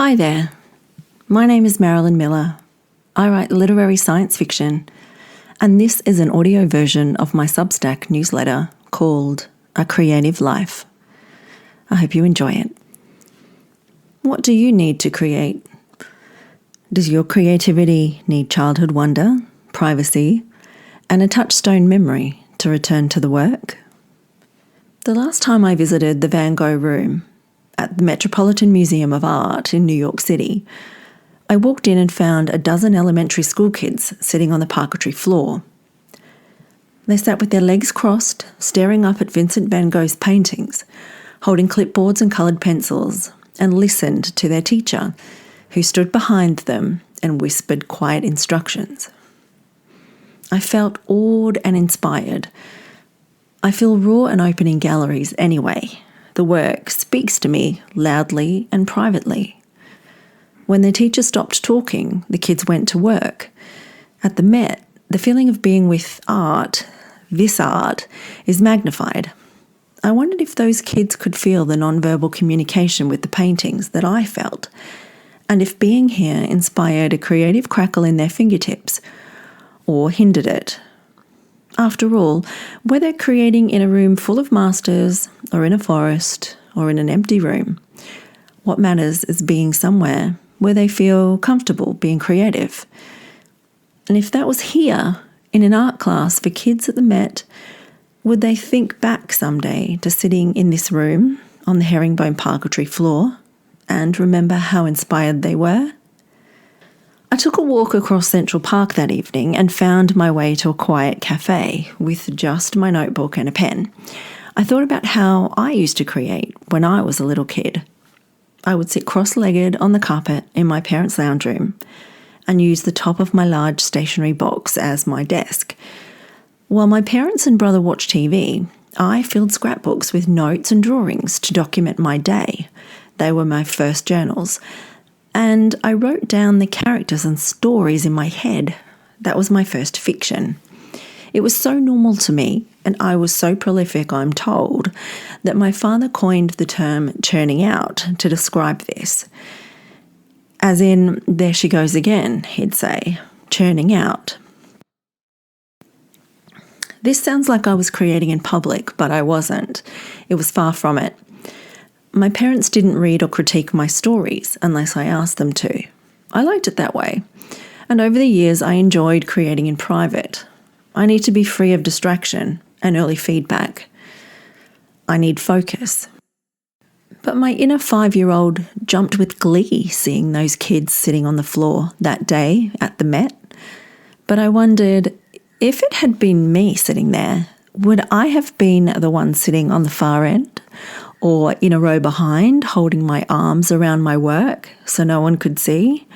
Hi there, my name is Marilyn Miller. I write literary science fiction, and this is an audio version of my Substack newsletter called A Creative Life. I hope you enjoy it. What do you need to create? Does your creativity need childhood wonder, privacy, and a touchstone memory to return to the work? The last time I visited the Van Gogh Room at the Metropolitan Museum of Art in New York City, I walked in and found a dozen elementary school kids sitting on the parquetry floor. They sat with their legs crossed, staring up at Vincent van Gogh's paintings, holding clipboards and coloured pencils, and listened to their teacher, who stood behind them and whispered quiet instructions. I felt awed and inspired. I feel raw and open in galleries anyway. The work speaks to me loudly and privately. When the teacher stopped talking, the kids went to work. At the Met, the feeling of being with art, this art, is magnified. I wondered if those kids could feel the non-verbal communication with the paintings that I felt, and if being here inspired a creative crackle in their fingertips, or hindered it. After all, whether creating in a room full of masters, or in a forest, or in an empty room, what matters is being somewhere where they feel comfortable being creative. And if that was here, in an art class for kids at the Met, would they think back someday to sitting in this room on the herringbone parquetry floor and remember how inspired they were? I took a walk across Central Park that evening and found my way to a quiet cafe with just my notebook and a pen. I thought about how I used to create when I was a little kid. I would sit cross-legged on the carpet in my parents' lounge room and use the top of my large stationery box as my desk. While my parents and brother watched TV, I filled scrapbooks with notes and drawings to document my day. They were my first journals. And I wrote down the characters and stories in my head. That was my first fiction. It was so normal to me, and I was so prolific, I'm told, that my father coined the term churning out to describe this. As in, there she goes again, he'd say, churning out. This sounds like I was creating in public, but I wasn't. It was far from it. My parents didn't read or critique my stories unless I asked them to. I liked it that way. And over the years, I enjoyed creating in private. I need to be free of distraction and early feedback. I need focus. But my inner 5-year-old jumped with glee seeing those kids sitting on the floor that day at the Met. But I wondered, if it had been me sitting there, would I have been the one sitting on the far end? Or in a row behind, holding my arms around my work so no one could see?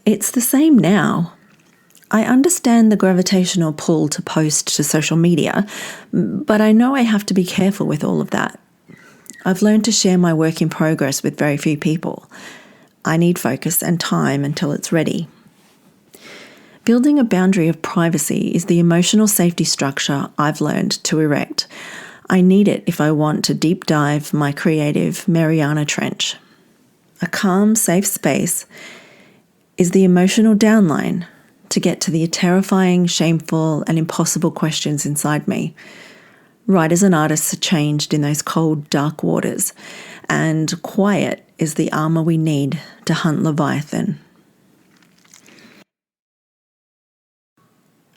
It's the same now. I understand the gravitational pull to post to social media, but I know I have to be careful with all of that. I've learned to share my work in progress with very few people. I need focus and time until it's ready. Building a boundary of privacy is the emotional safety structure I've learned to erect. I need it if I want to deep dive my creative Mariana Trench. A calm, safe space is the emotional downline to get to the terrifying, shameful, and impossible questions inside me. Writers and artists are changed in those cold, dark waters, and quiet is the armour we need to hunt Leviathan.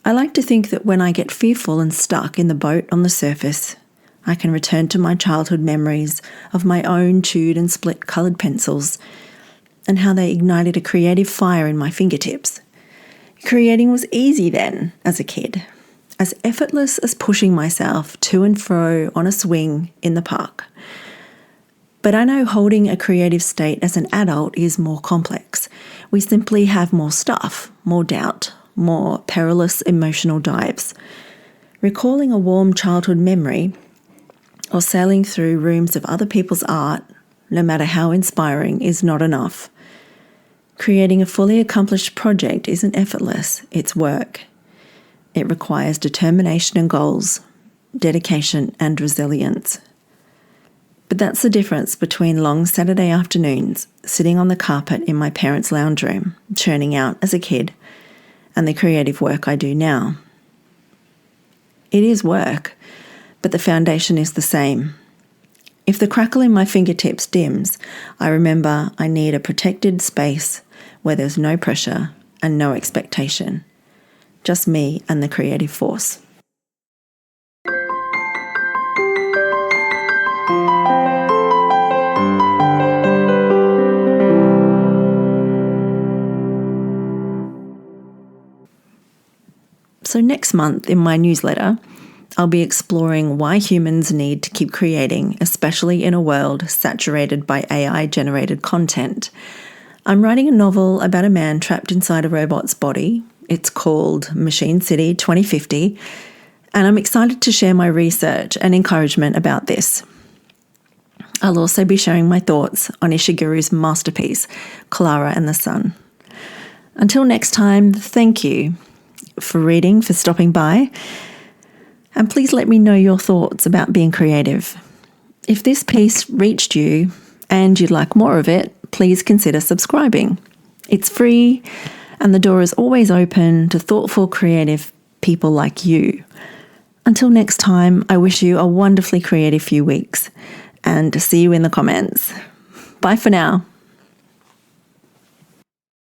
I like to think that when I get fearful and stuck in the boat on the surface, I can return to my childhood memories of my own chewed and split coloured pencils and how they ignited a creative fire in my fingertips. Creating was easy then, as a kid, as effortless as pushing myself to and fro on a swing in the park. But I know holding a creative state as an adult is more complex. We simply have more stuff, more doubt, more perilous emotional dives. Recalling a warm childhood memory or sailing through rooms of other people's art, no matter how inspiring, is not enough. Creating a fully accomplished project isn't effortless, it's work. It requires determination and goals, dedication and resilience. But that's the difference between long Saturday afternoons sitting on the carpet in my parents' lounge room, churning out as a kid, and the creative work I do now. It is work, but the foundation is the same. If the crackle in my fingertips dims, I remember I need a protected space where there's no pressure and no expectation. Just me and the creative force. So next month in my newsletter, I'll be exploring why humans need to keep creating, especially in a world saturated by AI-generated content. I'm writing a novel about a man trapped inside a robot's body. It's called Machine City 2050, and I'm excited to share my research and encouragement about this. I'll also be sharing my thoughts on Ishiguro's masterpiece, Clara and the Sun. Until next time, thank you for reading, for stopping by, and please let me know your thoughts about being creative. If this piece reached you and you'd like more of it, please consider subscribing. It's free and the door is always open to thoughtful, creative people like you. Until next time, I wish you a wonderfully creative few weeks and see you in the comments. Bye for now.